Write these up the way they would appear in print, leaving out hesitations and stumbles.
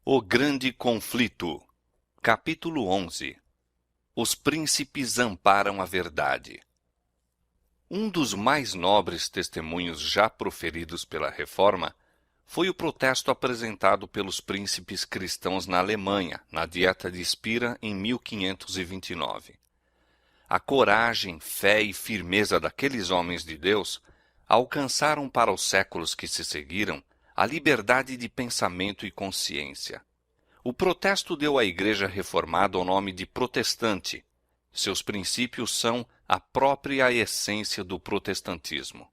O Grande Conflito. Capítulo 11. Os príncipes amparam a verdade. Um dos mais nobres testemunhos já proferidos pela Reforma foi o protesto apresentado pelos príncipes cristãos na Alemanha, na Dieta de Spira, em 1529. A coragem, fé e firmeza daqueles homens de Deus alcançaram para os séculos que se seguiram a liberdade de pensamento e consciência. O protesto deu à Igreja Reformada o nome de protestante. Seus princípios são a própria essência do protestantismo.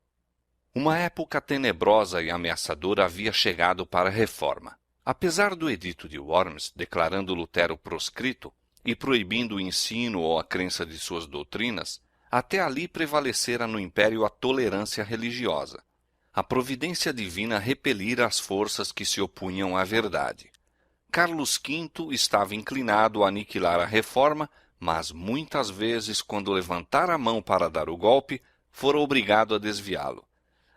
Uma época tenebrosa e ameaçadora havia chegado para a Reforma. Apesar do Edito de Worms declarando Lutero proscrito e proibindo o ensino ou a crença de suas doutrinas, até ali prevalecera no Império a tolerância religiosa. A providência divina repelira as forças que se opunham à verdade. Carlos V estava inclinado a aniquilar a Reforma, mas muitas vezes, quando levantara a mão para dar o golpe, fora obrigado a desviá-lo.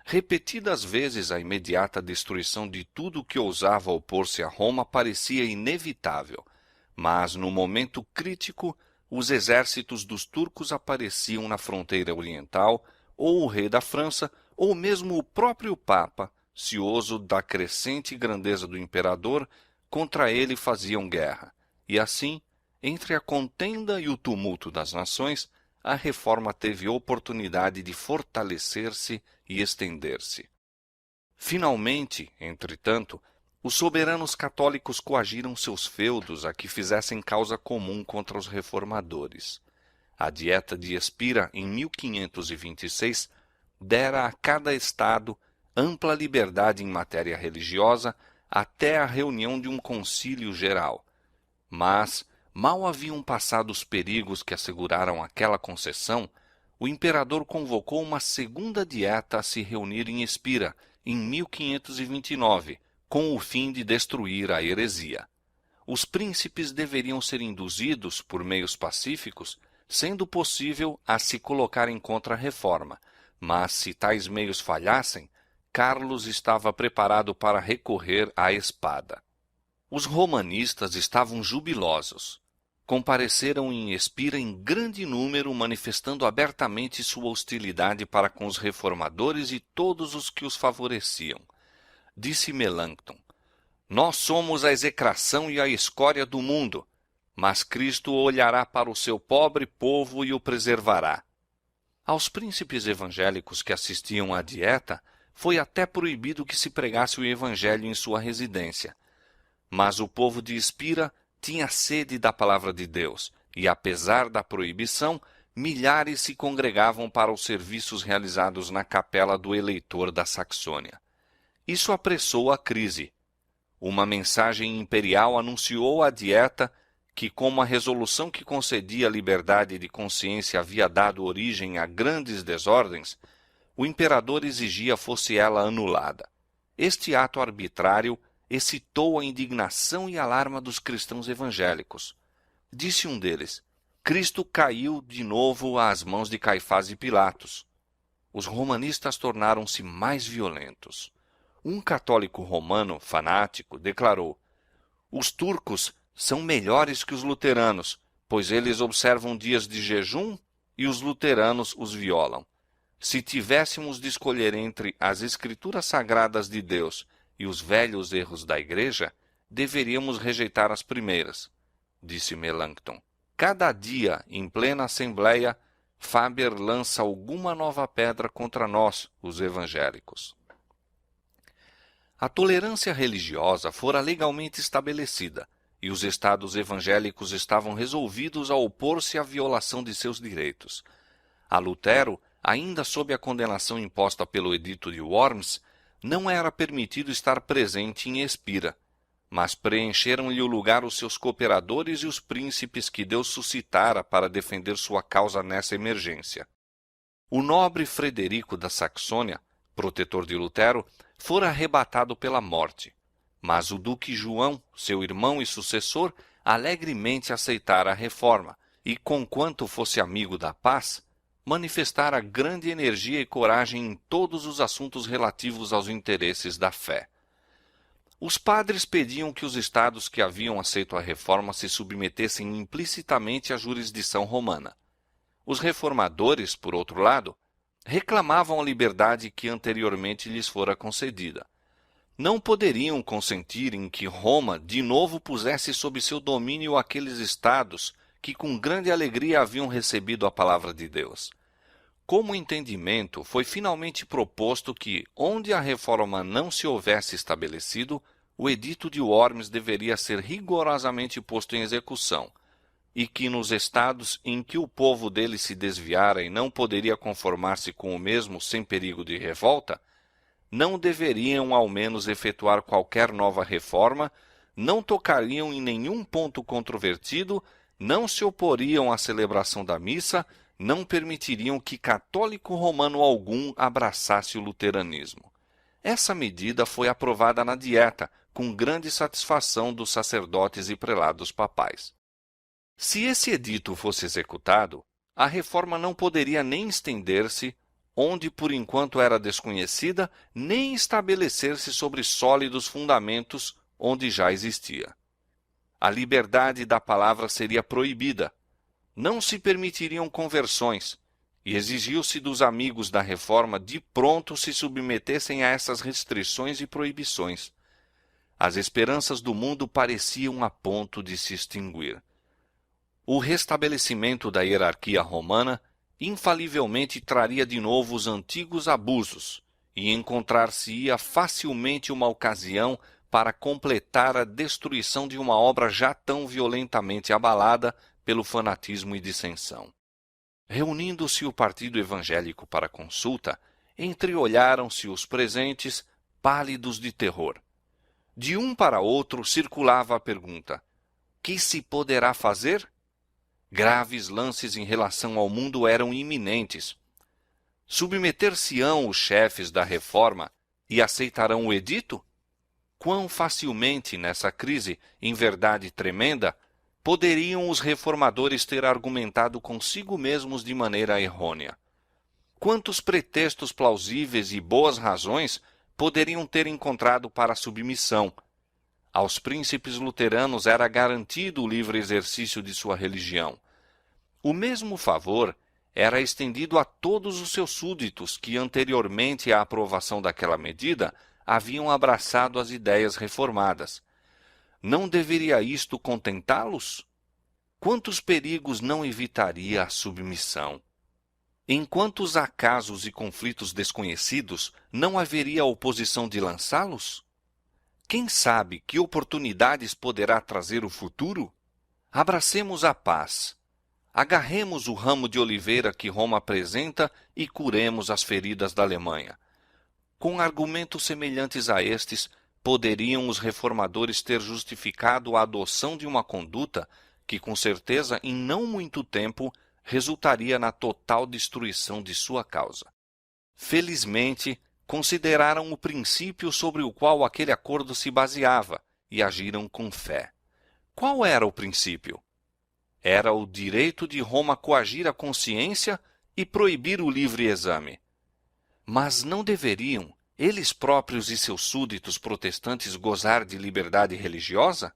Repetidas vezes a imediata destruição de tudo que ousava opor-se a Roma parecia inevitável, mas no momento crítico os exércitos dos turcos apareciam na fronteira oriental, ou o rei da França, ou mesmo o próprio Papa, cioso da crescente grandeza do imperador, contra ele faziam guerra. E assim, entre a contenda e o tumulto das nações, a Reforma teve oportunidade de fortalecer-se e estender-se. Finalmente, entretanto, os soberanos católicos coagiram seus feudos a que fizessem causa comum contra os reformadores. A Dieta de Spira, em 1526, dera a cada estado ampla liberdade em matéria religiosa até a reunião de um concílio geral. Mas, mal haviam passado os perigos que asseguraram aquela concessão, o imperador convocou uma segunda dieta a se reunir em Spira, em 1529, com o fim de destruir a heresia. Os príncipes deveriam ser induzidos, por meios pacíficos, sendo possível, a se colocarem contra a Reforma, mas se tais meios falhassem, Carlos estava preparado para recorrer à espada. Os romanistas estavam jubilosos. Compareceram em Spira em grande número, manifestando abertamente sua hostilidade para com os reformadores e todos os que os favoreciam. Disse Melanchthon: "Nós somos a execração e a escória do mundo, mas Cristo olhará para o seu pobre povo e o preservará." Aos príncipes evangélicos que assistiam à dieta, foi até proibido que se pregasse o evangelho em sua residência. Mas o povo de Spira tinha sede da palavra de Deus, e apesar da proibição, milhares se congregavam para os serviços realizados na capela do eleitor da Saxônia. Isso apressou a crise. Uma mensagem imperial anunciou à dieta que, como a resolução que concedia a liberdade de consciência havia dado origem a grandes desordens, o imperador exigia fosse ela anulada. Este ato arbitrário excitou a indignação e alarma dos cristãos evangélicos. Disse um deles: "Cristo caiu de novo às mãos de Caifás e Pilatos." Os romanistas tornaram-se mais violentos. Um católico romano fanático declarou: "Os turcos são melhores que os luteranos, pois eles observam dias de jejum e os luteranos os violam. Se tivéssemos de escolher entre as escrituras sagradas de Deus e os velhos erros da Igreja, deveríamos rejeitar as primeiras." Disse Melanchthon. "Cada dia, em plena assembleia, Faber lança alguma nova pedra contra nós, os evangélicos." A tolerância religiosa fora legalmente estabelecida, e os estados evangélicos estavam resolvidos a opor-se à violação de seus direitos. A Lutero, ainda sob a condenação imposta pelo Edito de Worms, não era permitido estar presente em Spira, mas preencheram-lhe o lugar os seus cooperadores e os príncipes que Deus suscitara para defender sua causa nessa emergência. O nobre Frederico da Saxônia, protetor de Lutero, fora arrebatado pela morte, mas o duque João, seu irmão e sucessor, alegremente aceitara a reforma e, conquanto fosse amigo da paz, manifestara grande energia e coragem em todos os assuntos relativos aos interesses da fé. Os padres pediam que os estados que haviam aceito a reforma se submetessem implicitamente à jurisdição romana. Os reformadores, por outro lado, reclamavam a liberdade que anteriormente lhes fora concedida. Não poderiam consentir em que Roma de novo pusesse sob seu domínio aqueles estados que com grande alegria haviam recebido a palavra de Deus. Como entendimento, foi finalmente proposto que, onde a reforma não se houvesse estabelecido, o edito de Worms deveria ser rigorosamente posto em execução, e que nos estados em que o povo dele se desviara e não poderia conformar-se com o mesmo sem perigo de revolta, não deveriam ao menos efetuar qualquer nova reforma, não tocariam em nenhum ponto controvertido, não se oporiam à celebração da missa, não permitiriam que católico romano algum abraçasse o luteranismo. Essa medida foi aprovada na Dieta, com grande satisfação dos sacerdotes e prelados papais. Se esse edito fosse executado, a reforma não poderia nem estender-se onde por enquanto era desconhecida, nem estabelecer-se sobre sólidos fundamentos onde já existia. A liberdade da palavra seria proibida, não se permitiriam conversões, e exigiu-se dos amigos da reforma de pronto se submetessem a essas restrições e proibições. As esperanças do mundo pareciam a ponto de se extinguir. O restabelecimento da hierarquia romana infalivelmente traria de novo os antigos abusos, e encontrar-se-ia facilmente uma ocasião para completar a destruição de uma obra já tão violentamente abalada pelo fanatismo e dissensão. Reunindo-se o partido evangélico para consulta, entreolharam-se os presentes, pálidos de terror. De um para outro circulava a pergunta: que se poderá fazer? Graves lances em relação ao mundo eram iminentes. Submeter-se-ão os chefes da reforma e aceitarão o edito? Quão facilmente, nessa crise, em verdade tremenda, poderiam os reformadores ter argumentado consigo mesmos de maneira errônea? Quantos pretextos plausíveis e boas razões poderiam ter encontrado para a submissão? Aos príncipes luteranos era garantido o livre exercício de sua religião. O mesmo favor era estendido a todos os seus súditos que, anteriormente à aprovação daquela medida, haviam abraçado as ideias reformadas. Não deveria isto contentá-los? Quantos perigos não evitaria a submissão? Em quantos acasos e conflitos desconhecidos não haveria oposição de lançá-los? Quem sabe que oportunidades poderá trazer o futuro? Abracemos a paz. Agarremos o ramo de oliveira que Roma apresenta e curemos as feridas da Alemanha. Com argumentos semelhantes a estes, poderiam os reformadores ter justificado a adoção de uma conduta que, com certeza, em não muito tempo, resultaria na total destruição de sua causa. Felizmente, consideraram o princípio sobre o qual aquele acordo se baseava e agiram com fé. Qual era o princípio? Era o direito de Roma coagir a consciência e proibir o livre exame. Mas não deveriam eles próprios e seus súditos protestantes gozar de liberdade religiosa?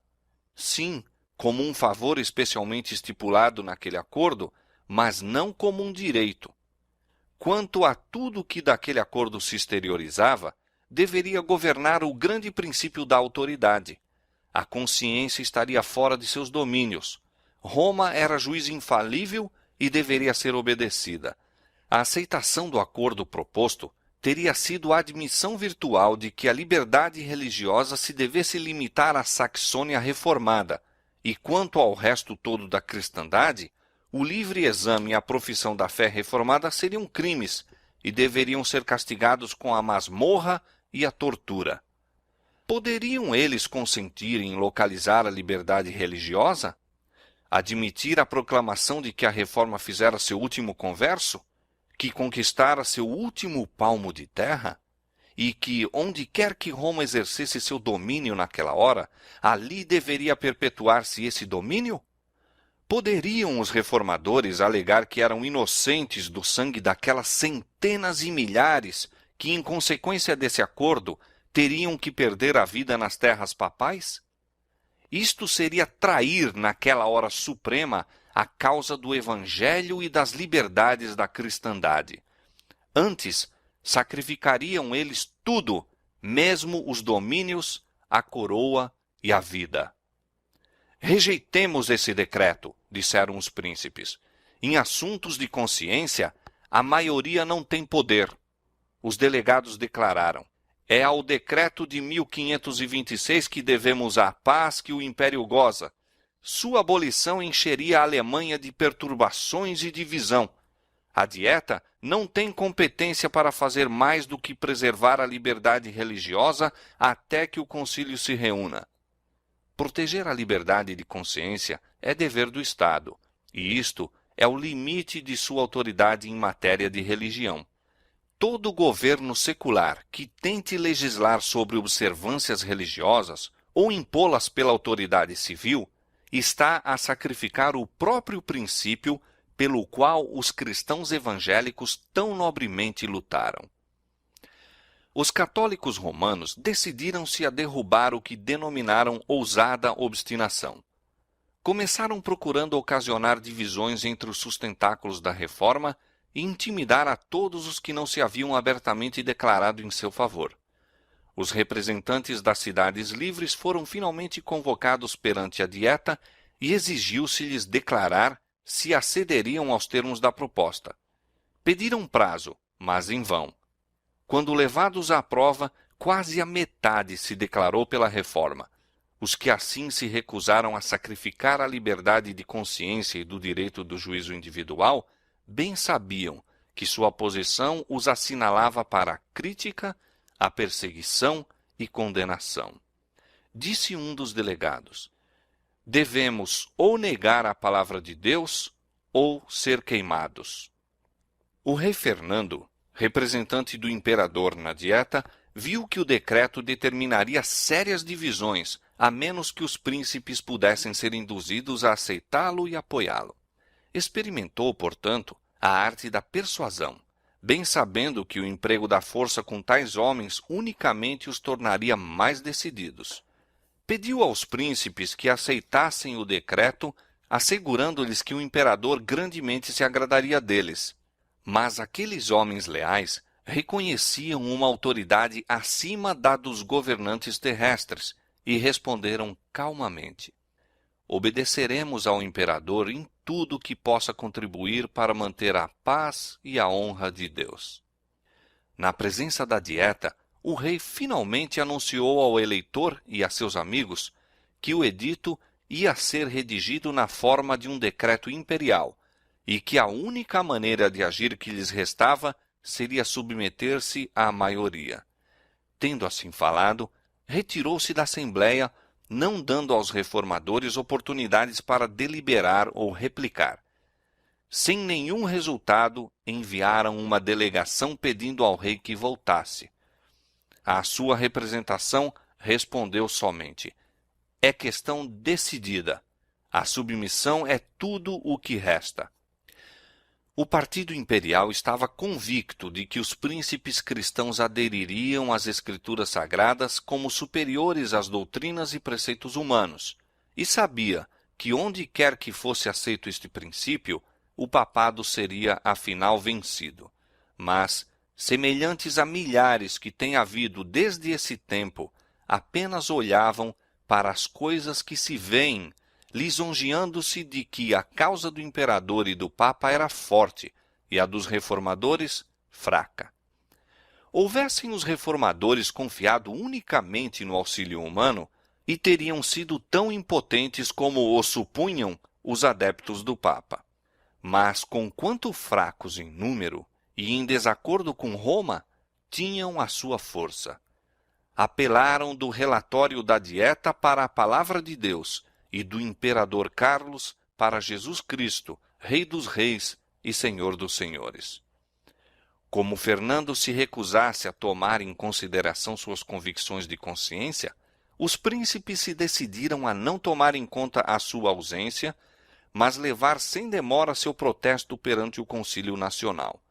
Sim, como um favor especialmente estipulado naquele acordo, mas não como um direito. Quanto a tudo que daquele acordo se exteriorizava, deveria governar o grande princípio da autoridade. A consciência estaria fora de seus domínios. Roma era juiz infalível e deveria ser obedecida. A aceitação do acordo proposto teria sido a admissão virtual de que a liberdade religiosa se devesse limitar à Saxônia reformada, e quanto ao resto todo da cristandade, o livre exame e a profissão da fé reformada seriam crimes e deveriam ser castigados com a masmorra e a tortura. Poderiam eles consentir em localizar a liberdade religiosa? Admitir a proclamação de que a reforma fizera seu último converso? Que conquistara seu último palmo de terra? E que, onde quer que Roma exercesse seu domínio naquela hora, ali deveria perpetuar-se esse domínio? Poderiam os reformadores alegar que eram inocentes do sangue daquelas centenas e milhares que, em consequência desse acordo, teriam que perder a vida nas terras papais? Isto seria trair, naquela hora suprema, a causa do Evangelho e das liberdades da cristandade. Antes, sacrificariam eles tudo, mesmo os domínios, a coroa e a vida. Rejeitemos esse decreto, disseram os príncipes. Em assuntos de consciência, a maioria não tem poder. Os delegados declararam: é ao decreto de 1526 que devemos a paz que o Império goza. Sua abolição encheria a Alemanha de perturbações e divisão. A Dieta não tem competência para fazer mais do que preservar a liberdade religiosa até que o concílio se reúna. Proteger a liberdade de consciência é dever do Estado, e isto é o limite de sua autoridade em matéria de religião. Todo governo secular que tente legislar sobre observâncias religiosas ou impô-las pela autoridade civil está a sacrificar o próprio princípio pelo qual os cristãos evangélicos tão nobremente lutaram. Os católicos romanos decidiram-se a derrubar o que denominaram ousada obstinação. Começaram procurando ocasionar divisões entre os sustentáculos da reforma e intimidar a todos os que não se haviam abertamente declarado em seu favor. Os representantes das cidades livres foram finalmente convocados perante a Dieta e exigiu-se-lhes declarar se acederiam aos termos da proposta. Pediram prazo, mas em vão. Quando levados à prova, quase a metade se declarou pela reforma. Os que assim se recusaram a sacrificar a liberdade de consciência e do direito do juízo individual, bem sabiam que sua posição os assinalava para a crítica, a perseguição e condenação. Disse um dos delegados: devemos ou negar a palavra de Deus ou ser queimados. O rei Fernando, representante do imperador na Dieta, viu que o decreto determinaria sérias divisões, a menos que os príncipes pudessem ser induzidos a aceitá-lo e apoiá-lo. Experimentou, portanto, a arte da persuasão, bem sabendo que o emprego da força com tais homens unicamente os tornaria mais decididos. Pediu aos príncipes que aceitassem o decreto, assegurando-lhes que o imperador grandemente se agradaria deles. Mas aqueles homens leais reconheciam uma autoridade acima da dos governantes terrestres e responderam calmamente: obedeceremos ao imperador em tudo que possa contribuir para manter a paz e a honra de Deus. Na presença da Dieta, o rei finalmente anunciou ao eleitor e a seus amigos que o edito ia ser redigido na forma de um decreto imperial e que a única maneira de agir que lhes restava seria submeter-se à maioria. Tendo assim falado, retirou-se da Assembleia, não dando aos reformadores oportunidades para deliberar ou replicar. Sem nenhum resultado, enviaram uma delegação pedindo ao rei que voltasse. A sua representação respondeu somente: é questão decidida. A submissão é tudo o que resta. O partido imperial estava convicto de que os príncipes cristãos adeririam às escrituras sagradas como superiores às doutrinas e preceitos humanos, e sabia que onde quer que fosse aceito este princípio, o papado seria afinal vencido. Mas, semelhantes a milhares que têm havido desde esse tempo, apenas olhavam para as coisas que se veem, lisonjeando-se de que a causa do imperador e do papa era forte e a dos reformadores fraca. Houvessem os reformadores confiado unicamente no auxílio humano, e teriam sido tão impotentes como o supunham os adeptos do papa. Mas, conquanto fracos em número e em desacordo com Roma, tinham a sua força. Apelaram do relatório da Dieta para a palavra de Deus e do imperador Carlos para Jesus Cristo, Rei dos Reis e Senhor dos Senhores. Como Fernando se recusasse a tomar em consideração suas convicções de consciência, os príncipes se decidiram a não tomar em conta a sua ausência, mas levar sem demora seu protesto perante o Concílio Nacional.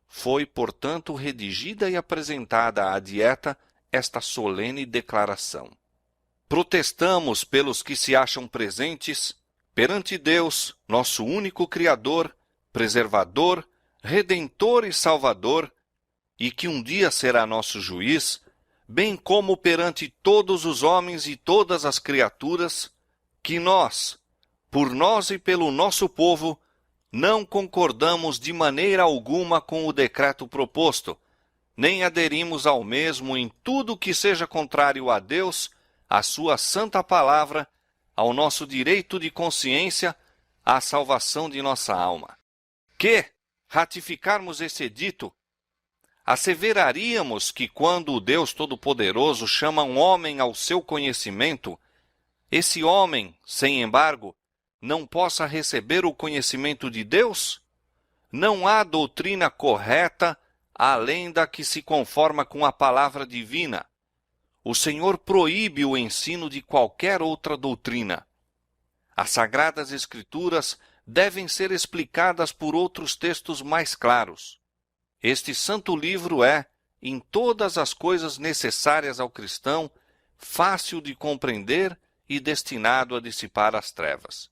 Foi, portanto, redigida e apresentada à Dieta esta solene declaração: protestamos pelos que se acham presentes perante Deus, nosso único Criador, Preservador, Redentor e Salvador, e que um dia será nosso juiz, bem como perante todos os homens e todas as criaturas, que nós, por nós e pelo nosso povo, não concordamos de maneira alguma com o decreto proposto, nem aderimos ao mesmo em tudo que seja contrário a Deus, à sua santa palavra, ao nosso direito de consciência, à salvação de nossa alma. Que, ratificarmos esse edito, asseveraríamos que quando o Deus Todo-Poderoso chama um homem ao seu conhecimento, esse homem, sem embargo, não possa receber o conhecimento de Deus? Não há doutrina correta além da que se conforma com a palavra divina. O Senhor proíbe o ensino de qualquer outra doutrina. As Sagradas Escrituras devem ser explicadas por outros textos mais claros. Este santo livro é, em todas as coisas necessárias ao cristão, fácil de compreender e destinado a dissipar as trevas.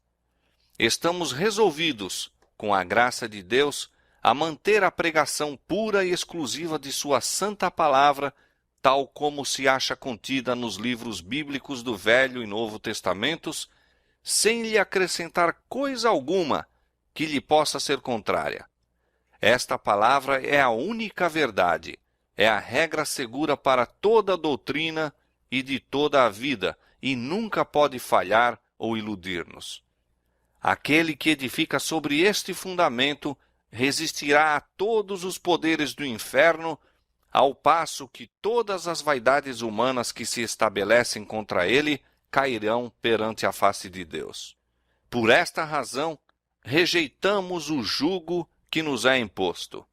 Estamos resolvidos, com a graça de Deus, a manter a pregação pura e exclusiva de sua santa palavra, tal como se acha contida nos livros bíblicos do Velho e Novo Testamentos, sem lhe acrescentar coisa alguma que lhe possa ser contrária. Esta palavra é a única verdade, é a regra segura para toda a doutrina e de toda a vida, e nunca pode falhar ou iludir-nos. Aquele que edifica sobre este fundamento resistirá a todos os poderes do inferno, ao passo que todas as vaidades humanas que se estabelecem contra ele cairão perante a face de Deus. Por esta razão, rejeitamos o jugo que nos é imposto.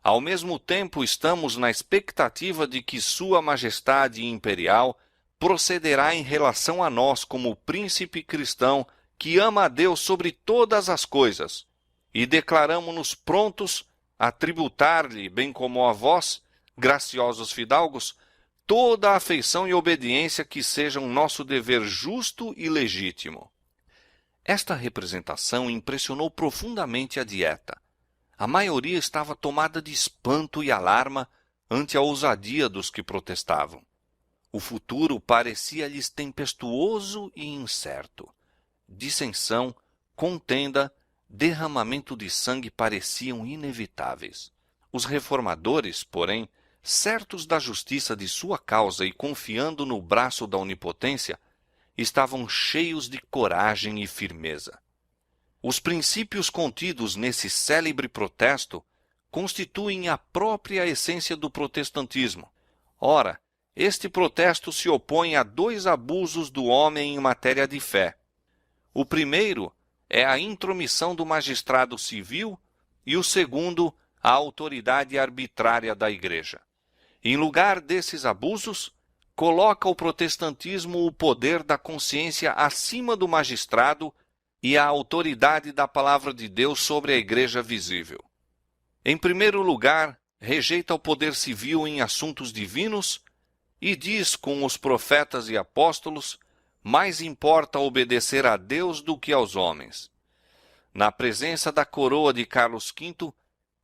Ao mesmo tempo, estamos na expectativa de que Sua Majestade Imperial procederá em relação a nós como príncipe cristão que ama a Deus sobre todas as coisas, e declaramo-nos prontos a tributar-lhe, bem como a vós, graciosos fidalgos, toda a afeição e obediência que sejam nosso dever justo e legítimo. Esta representação impressionou profundamente a dieta. A maioria estava tomada de espanto e alarma ante a ousadia dos que protestavam. O futuro parecia-lhes tempestuoso e incerto. Dissensão, contenda, derramamento de sangue pareciam inevitáveis. Os reformadores, porém, certos da justiça de sua causa e confiando no braço da onipotência, estavam cheios de coragem e firmeza. Os princípios contidos nesse célebre protesto constituem a própria essência do protestantismo. Ora, este protesto se opõe a dois abusos do homem em matéria de fé. O primeiro é a intromissão do magistrado civil e o segundo, a autoridade arbitrária da Igreja. Em lugar desses abusos, coloca o protestantismo o poder da consciência acima do magistrado e a autoridade da palavra de Deus sobre a Igreja visível. Em primeiro lugar, rejeita o poder civil em assuntos divinos e diz com os profetas e apóstolos: mais importa obedecer a Deus do que aos homens. Na presença da coroa de Carlos V,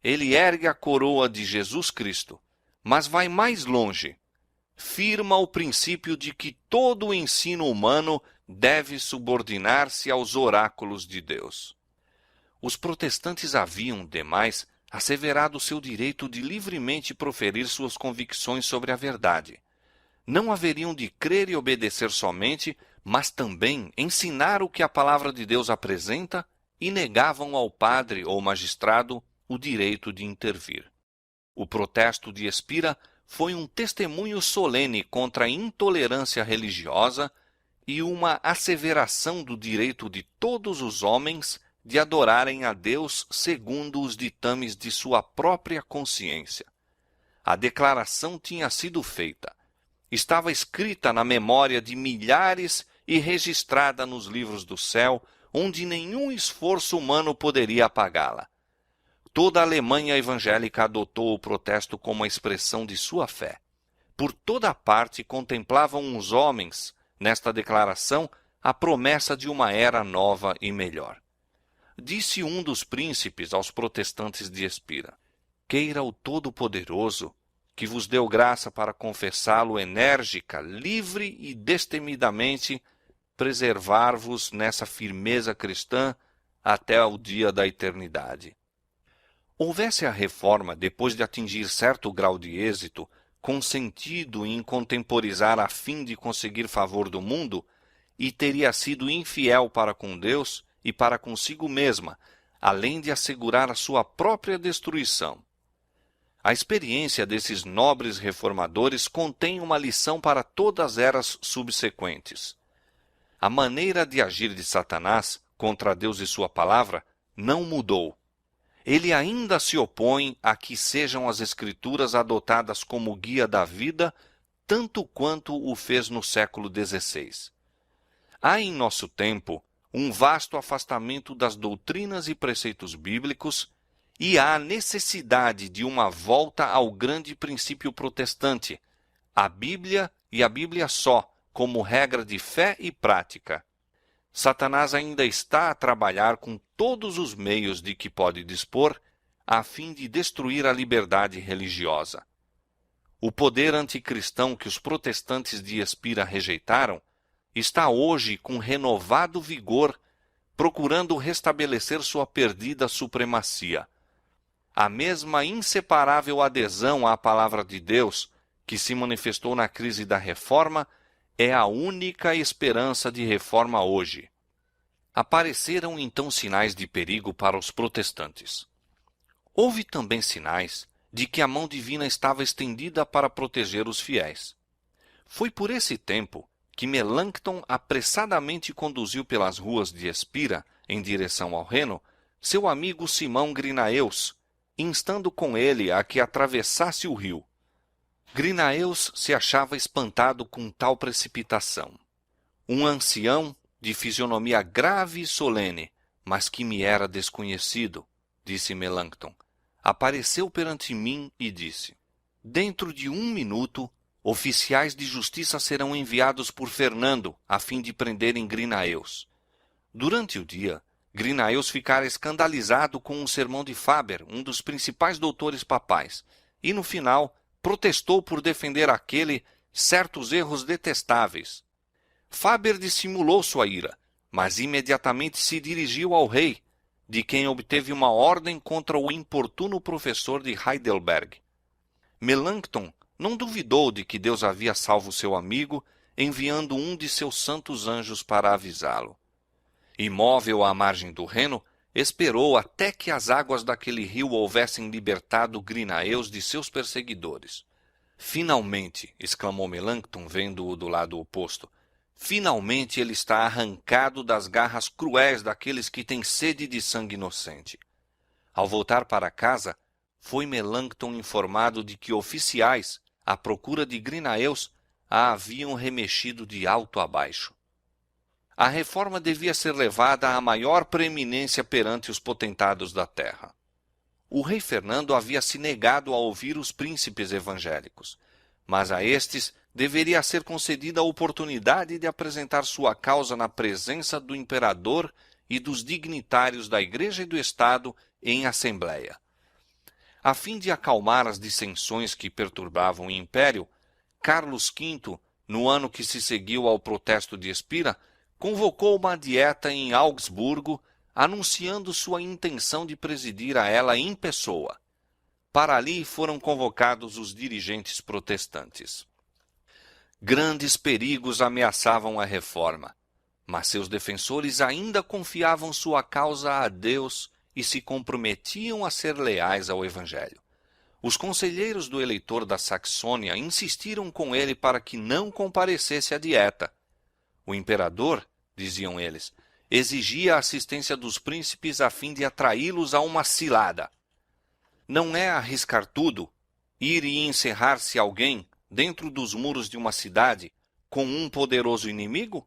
ele ergue a coroa de Jesus Cristo, mas vai mais longe. Firma o princípio de que todo o ensino humano deve subordinar-se aos oráculos de Deus. Os protestantes haviam, demais, asseverado seu direito de livremente proferir suas convicções sobre a verdade. Não haveriam de crer e obedecer somente, mas também ensinar o que a palavra de Deus apresenta, e negavam ao padre ou magistrado o direito de intervir. O protesto de Espira foi um testemunho solene contra a intolerância religiosa e uma asseveração do direito de todos os homens de adorarem a Deus segundo os ditames de sua própria consciência. A declaração tinha sido feita. Estava escrita na memória de milhares e registrada nos livros do céu, onde nenhum esforço humano poderia apagá-la. Toda a Alemanha evangélica adotou o protesto como a expressão de sua fé. Por toda parte contemplavam os homens, nesta declaração, a promessa de uma era nova e melhor. Disse um dos príncipes aos protestantes de Espira: queira o Todo-Poderoso, que vos deu graça para confessá-lo enérgica, livre e destemidamente, preservar-vos nessa firmeza cristã até o dia da eternidade. Houvesse a reforma, depois de atingir certo grau de êxito, consentido em contemporizar a fim de conseguir favor do mundo, e teria sido infiel para com Deus e para consigo mesma, além de assegurar a sua própria destruição. A experiência desses nobres reformadores contém uma lição para todas as eras subsequentes. A maneira de agir de Satanás contra Deus e sua palavra não mudou. Ele ainda se opõe a que sejam as Escrituras adotadas como guia da vida, tanto quanto o fez no século XVI. Há em nosso tempo um vasto afastamento das doutrinas e preceitos bíblicos, e há necessidade de uma volta ao grande princípio protestante, a Bíblia e a Bíblia só, como regra de fé e prática. Satanás ainda está a trabalhar com todos os meios de que pode dispor, a fim de destruir a liberdade religiosa. O poder anticristão que os protestantes de Espira rejeitaram está hoje com renovado vigor, procurando restabelecer sua perdida supremacia. A mesma inseparável adesão à palavra de Deus que se manifestou na crise da Reforma é a única esperança de reforma hoje. Apareceram então sinais de perigo para os protestantes. Houve também sinais de que a mão divina estava estendida para proteger os fiéis. Foi por esse tempo que Melanchthon apressadamente conduziu pelas ruas de Espira, em direção ao Reno, seu amigo Simão Grinaeus, instando com ele a que atravessasse o rio. Grinaeus se achava espantado com tal precipitação. Um ancião, de fisionomia grave e solene, mas que me era desconhecido, disse Melanchthon, apareceu perante mim e disse: dentro de 1 minuto, oficiais de justiça serão enviados por Fernando, a fim de prenderem Grinaeus. Durante o dia, Grinaeus ficara escandalizado com um sermão de Faber, um dos principais doutores papais, e no final protestou por defender aquele certos erros detestáveis. Faber dissimulou sua ira, mas imediatamente se dirigiu ao rei, de quem obteve uma ordem contra o importuno professor de Heidelberg. Melanchthon não duvidou de que Deus havia salvo seu amigo, enviando um de seus santos anjos para avisá-lo. Imóvel à margem do Reno, esperou até que as águas daquele rio houvessem libertado Grinaeus de seus perseguidores. Finalmente, exclamou Melanchthon, vendo-o do lado oposto, finalmente ele está arrancado das garras cruéis daqueles que têm sede de sangue inocente. Ao voltar para casa, foi Melanchthon informado de que oficiais, à procura de Grinaeus, a haviam remexido de alto a baixo. A reforma devia ser levada à maior preeminência perante os potentados da terra. O rei Fernando havia se negado a ouvir os príncipes evangélicos, mas a estes deveria ser concedida a oportunidade de apresentar sua causa na presença do imperador e dos dignitários da Igreja e do Estado em assembleia. A fim de acalmar as dissensões que perturbavam o império, Carlos V, no ano que se seguiu ao protesto de Espira, convocou uma dieta em Augsburgo, anunciando sua intenção de presidir a ela em pessoa. Para ali foram convocados os dirigentes protestantes. Grandes perigos ameaçavam a reforma, mas seus defensores ainda confiavam sua causa a Deus e se comprometiam a ser leais ao Evangelho. Os conselheiros do eleitor da Saxônia insistiram com ele para que não comparecesse à dieta. O imperador, diziam eles, exigia a assistência dos príncipes a fim de atraí-los a uma cilada. Não é arriscar tudo, ir e encerrar-se alguém dentro dos muros de uma cidade com um poderoso inimigo?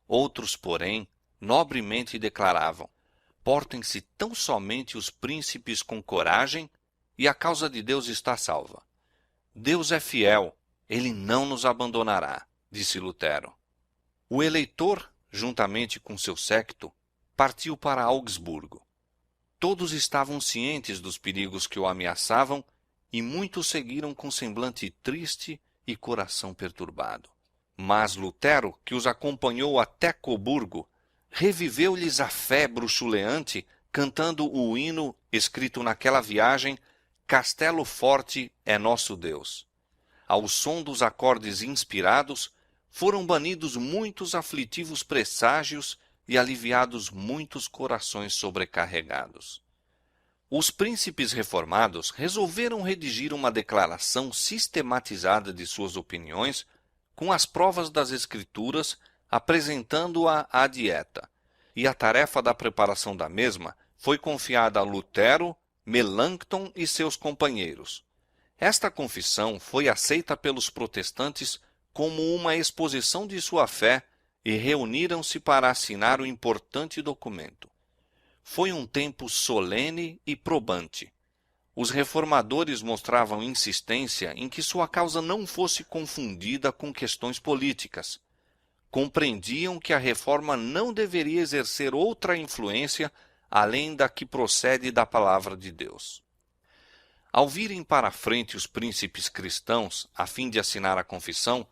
Outros, porém, nobremente declaravam: portem-se tão somente os príncipes com coragem e a causa de Deus está salva. Deus é fiel Ele não nos abandonará, disse Lutero. O eleitor, juntamente com seu séquito, partiu para Augsburgo. Todos estavam cientes dos perigos que o ameaçavam e muitos seguiram com semblante triste e coração perturbado. Mas Lutero, que os acompanhou até Coburgo, reviveu-lhes a fé bruxuleante, cantando o hino escrito naquela viagem: Castelo forte é nosso Deus. Ao som dos acordes inspirados, foram banidos muitos aflitivos presságios e aliviados muitos corações sobrecarregados. Os príncipes reformados resolveram redigir uma declaração sistematizada de suas opiniões com as provas das Escrituras, apresentando-a à Dieta, e a tarefa da preparação da mesma foi confiada a Lutero, Melanchthon e seus companheiros. Esta confissão foi aceita pelos protestantes como uma exposição de sua fé e reuniram-se para assinar o importante documento. Foi um tempo solene e probante. Os reformadores mostravam insistência em que sua causa não fosse confundida com questões políticas. Compreendiam que a reforma não deveria exercer outra influência além da que procede da palavra de Deus. Ao virem para a frente os príncipes cristãos, a fim de assinar a confissão,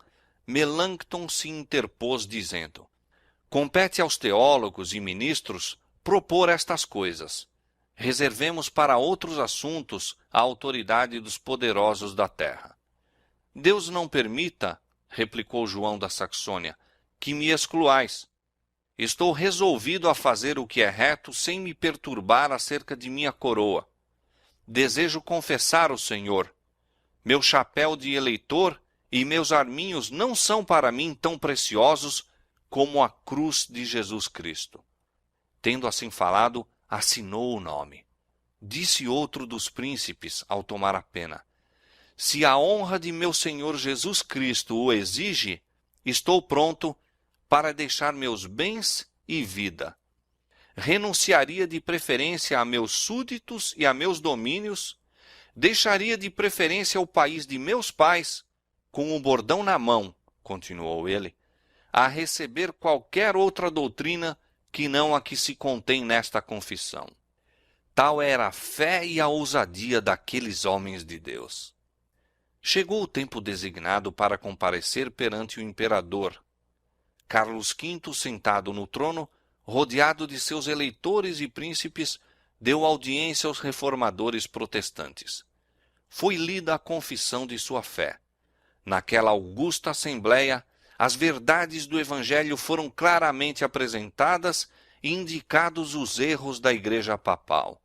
Melanchthon se interpôs, dizendo: compete aos teólogos e ministros propor estas coisas. Reservemos para outros assuntos a autoridade dos poderosos da terra. Deus não permita, replicou João da Saxônia, que me excluais. Estou resolvido a fazer o que é reto sem me perturbar acerca de minha coroa. Desejo confessar o Senhor. Meu chapéu de eleitor e meus arminhos não são para mim tão preciosos como a cruz de Jesus Cristo. Tendo assim falado, assinou o nome. Disse outro dos príncipes, ao tomar a pena: se a honra de meu Senhor Jesus Cristo o exige, estou pronto para deixar meus bens e vida. Renunciaria de preferência a meus súditos e a meus domínios, deixaria de preferência o país de meus pais, com o bordão na mão, continuou ele, a receber qualquer outra doutrina que não a que se contém nesta confissão. Tal era a fé e a ousadia daqueles homens de Deus. Chegou o tempo designado para comparecer perante o imperador. Carlos V, sentado no trono, rodeado de seus eleitores e príncipes, deu audiência aos reformadores protestantes. Foi lida a confissão de sua fé. Naquela augusta assembleia, as verdades do Evangelho foram claramente apresentadas e indicados os erros da Igreja Papal.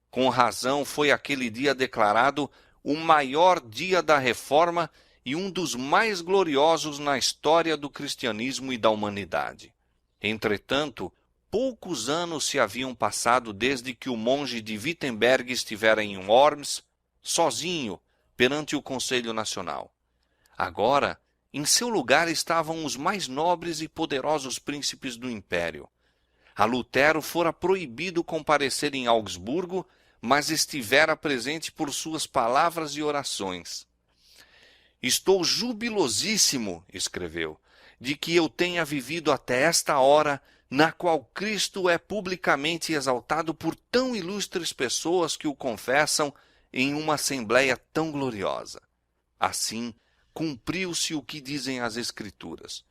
Com razão foi aquele dia declarado o maior dia da Reforma e um dos mais gloriosos na história do cristianismo e da humanidade. Entretanto, poucos anos se haviam passado desde que o monge de Wittenberg estivera em Worms, sozinho, perante o Conselho Nacional. Agora, em seu lugar estavam os mais nobres e poderosos príncipes do Império. A Lutero fora proibido comparecer em Augsburgo, mas estivera presente por suas palavras e orações. Estou jubilosíssimo, escreveu, de que eu tenha vivido até esta hora, na qual Cristo é publicamente exaltado por tão ilustres pessoas que o confessam em uma assembleia tão gloriosa. Assim, cumpriu-se o que dizem as Escrituras.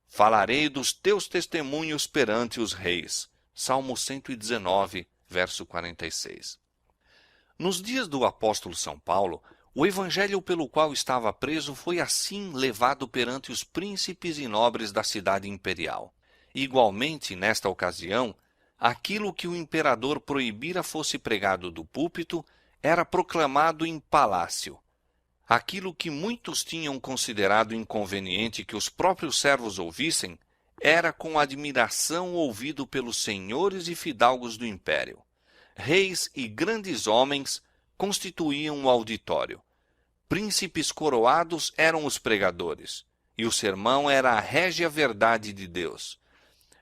Falarei dos teus testemunhos perante os reis. Salmo 119, verso 46. Nos dias do apóstolo São Paulo, o evangelho pelo qual estava preso foi assim levado perante os príncipes e nobres da cidade imperial. Igualmente, nesta ocasião, aquilo que o imperador proibira fosse pregado do púlpito era proclamado em palácio. Aquilo que muitos tinham considerado inconveniente que os próprios servos ouvissem, era com admiração ouvido pelos senhores e fidalgos do império. Reis e grandes homens constituíam o auditório. Príncipes coroados eram os pregadores, e o sermão era a régia verdade de Deus.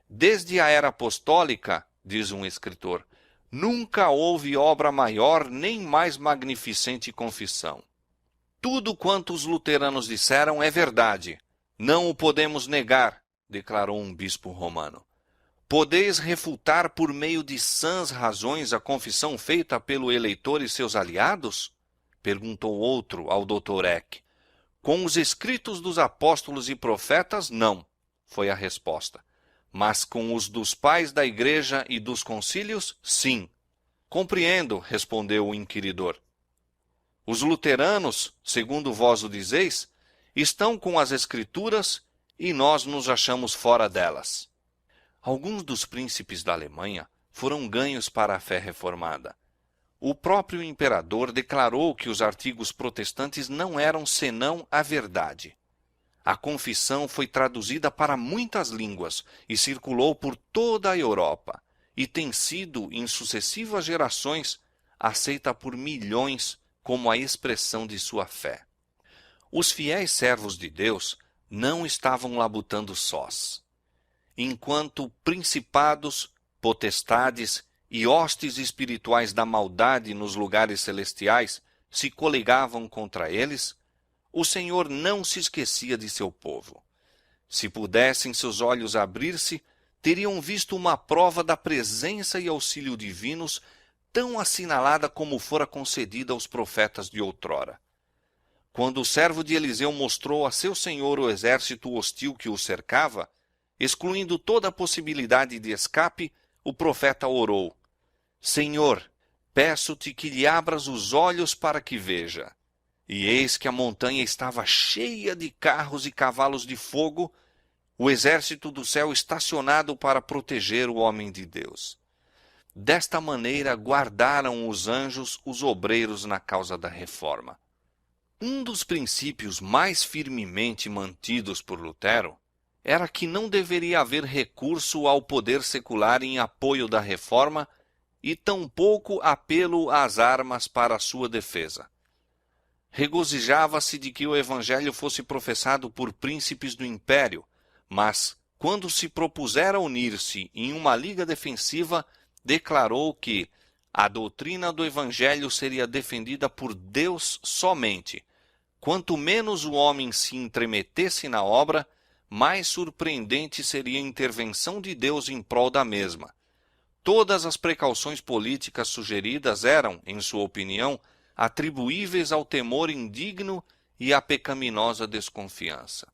Desde a era apostólica, diz um escritor, nunca houve obra maior nem mais magnificente confissão. Tudo quanto os luteranos disseram é verdade. Não o podemos negar, declarou um bispo romano. Podeis refutar por meio de sãs razões a confissão feita pelo eleitor e seus aliados? Perguntou outro ao Dr. Eck. Com os escritos dos apóstolos e profetas, não, foi a resposta. Mas com os dos pais da igreja e dos concílios, sim. Compreendo, respondeu o inquiridor. Os luteranos, segundo vós o dizeis, estão com as escrituras e nós nos achamos fora delas. Alguns dos príncipes da Alemanha foram ganhos para a fé reformada. O próprio imperador declarou que os artigos protestantes não eram senão a verdade. A confissão foi traduzida para muitas línguas e circulou por toda a Europa, e tem sido, em sucessivas gerações, aceita por milhões como a expressão de sua fé. Os fiéis servos de Deus não estavam labutando sós. Enquanto principados, potestades e hostes espirituais da maldade nos lugares celestiais se coligavam contra eles, o Senhor não se esquecia de seu povo. Se pudessem seus olhos abrir-se, teriam visto uma prova da presença e auxílio divinos tão assinalada como fora concedida aos profetas de outrora. Quando o servo de Eliseu mostrou a seu senhor o exército hostil que o cercava, excluindo toda a possibilidade de escape, o profeta orou: Senhor, peço-te que lhe abras os olhos para que veja. E eis que a montanha estava cheia de carros e cavalos de fogo, o exército do céu estacionado para proteger o homem de Deus. Desta maneira guardaram os anjos os obreiros na causa da reforma. Um dos princípios mais firmemente mantidos por Lutero era que não deveria haver recurso ao poder secular em apoio da reforma e tampouco apelo às armas para a sua defesa. Regozijava-se de que o evangelho fosse professado por príncipes do império, mas, quando se propusera unir-se em uma liga defensiva, declarou que a doutrina do evangelho seria defendida por Deus somente. Quanto menos o homem se entremetesse na obra, mais surpreendente seria a intervenção de Deus em prol da mesma. Todas as precauções políticas sugeridas eram, em sua opinião, atribuíveis ao temor indigno e à pecaminosa desconfiança.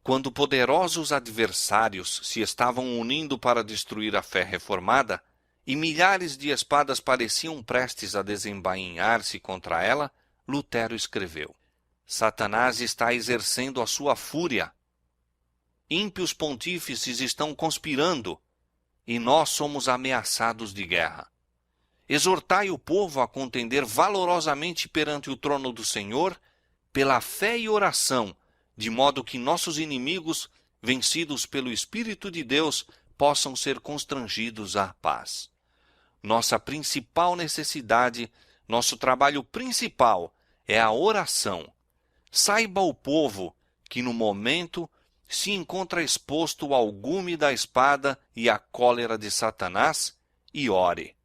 Quando poderosos adversários se estavam unindo para destruir a fé reformada, e milhares de espadas pareciam prestes a desembainhar-se contra ela, Lutero escreveu: Satanás está exercendo a sua fúria. Ímpios pontífices estão conspirando, e nós somos ameaçados de guerra. Exortai o povo a contender valorosamente perante o trono do Senhor, pela fé e oração, de modo que nossos inimigos, vencidos pelo Espírito de Deus, possam ser constrangidos à paz. Nossa principal necessidade, nosso trabalho principal é a oração. Saiba o povo que no momento se encontra exposto ao gume da espada e à cólera de Satanás e ore.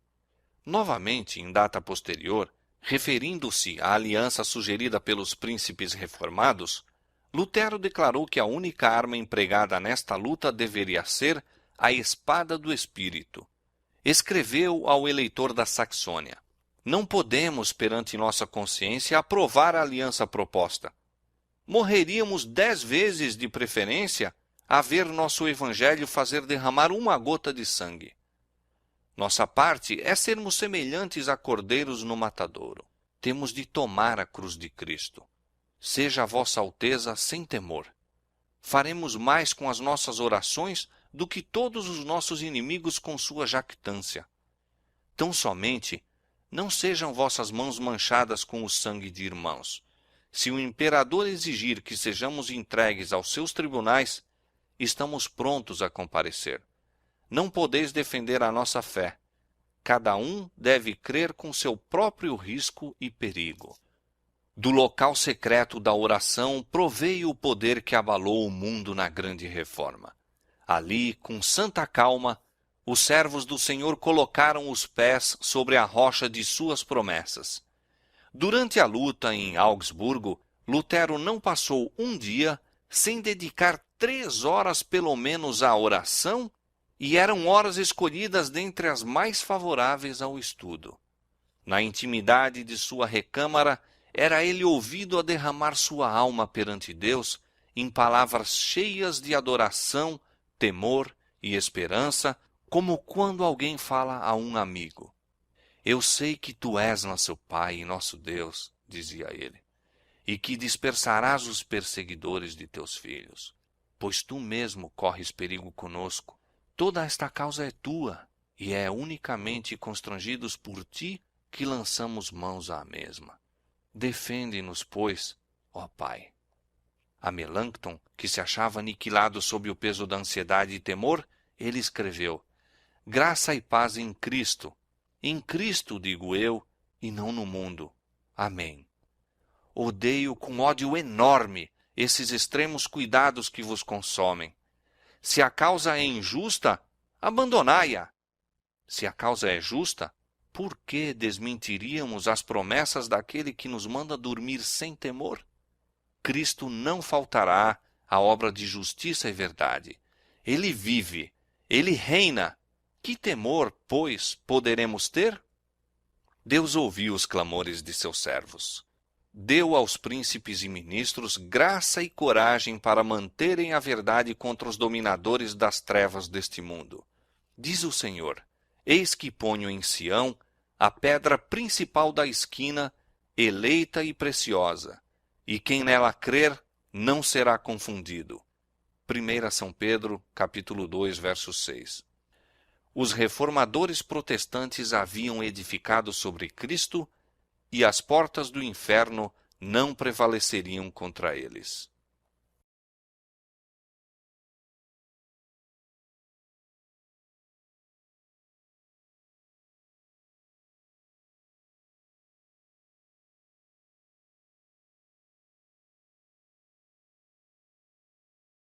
Novamente, em data posterior, referindo-se à aliança sugerida pelos príncipes reformados, Lutero declarou que a única arma empregada nesta luta deveria ser a espada do Espírito. Escreveu ao eleitor da Saxônia: Não podemos, perante nossa consciência, aprovar a aliança proposta. Morreríamos 10 vezes de preferência a ver nosso evangelho fazer derramar uma gota de sangue. Nossa parte é sermos semelhantes a cordeiros no matadouro. Temos de tomar a cruz de Cristo. Seja a vossa alteza sem temor. Faremos mais com as nossas orações do que todos os nossos inimigos com sua jactância. Tão somente, não sejam vossas mãos manchadas com o sangue de irmãos. Se o imperador exigir que sejamos entregues aos seus tribunais, estamos prontos a comparecer. Não podeis defender a nossa fé. Cada um deve crer com seu próprio risco e perigo. Do local secreto da oração proveio o poder que abalou o mundo na grande reforma. Ali, com santa calma, os servos do Senhor colocaram os pés sobre a rocha de suas promessas. Durante a luta em Augsburgo, Lutero não passou um dia sem dedicar 3 horas pelo menos à oração, e eram horas escolhidas dentre as mais favoráveis ao estudo. Na intimidade de sua recâmara, era ele ouvido a derramar sua alma perante Deus em palavras cheias de adoração, temor e esperança, como quando alguém fala a um amigo. Eu sei que tu és nosso Pai e nosso Deus, dizia ele, e que dispersarás os perseguidores de teus filhos, pois tu mesmo corres perigo conosco. Toda esta causa é tua, e é unicamente constrangidos por ti que lançamos mãos à mesma. Defende-nos, pois, ó Pai. A Melanchthon, que se achava aniquilado sob o peso da ansiedade e temor, ele escreveu: graça e paz em Cristo, digo eu, e não no mundo. Amém. Odeio com ódio enorme esses extremos cuidados que vos consomem. Se a causa é injusta, abandonai-a. Se a causa é justa, por que desmentiríamos as promessas daquele que nos manda dormir sem temor? Cristo não faltará à obra de justiça e verdade. Ele vive, ele reina. Que temor, pois, poderemos ter? Deus ouviu os clamores de seus servos. Deu aos príncipes e ministros graça e coragem para manterem a verdade contra os dominadores das trevas deste mundo. Diz o Senhor: eis que ponho em Sião a pedra principal da esquina, eleita e preciosa, e quem nela crer não será confundido. 1 São Pedro, capítulo 2, verso 6. Os reformadores protestantes haviam edificado sobre Cristo, e as portas do inferno não prevaleceriam contra eles.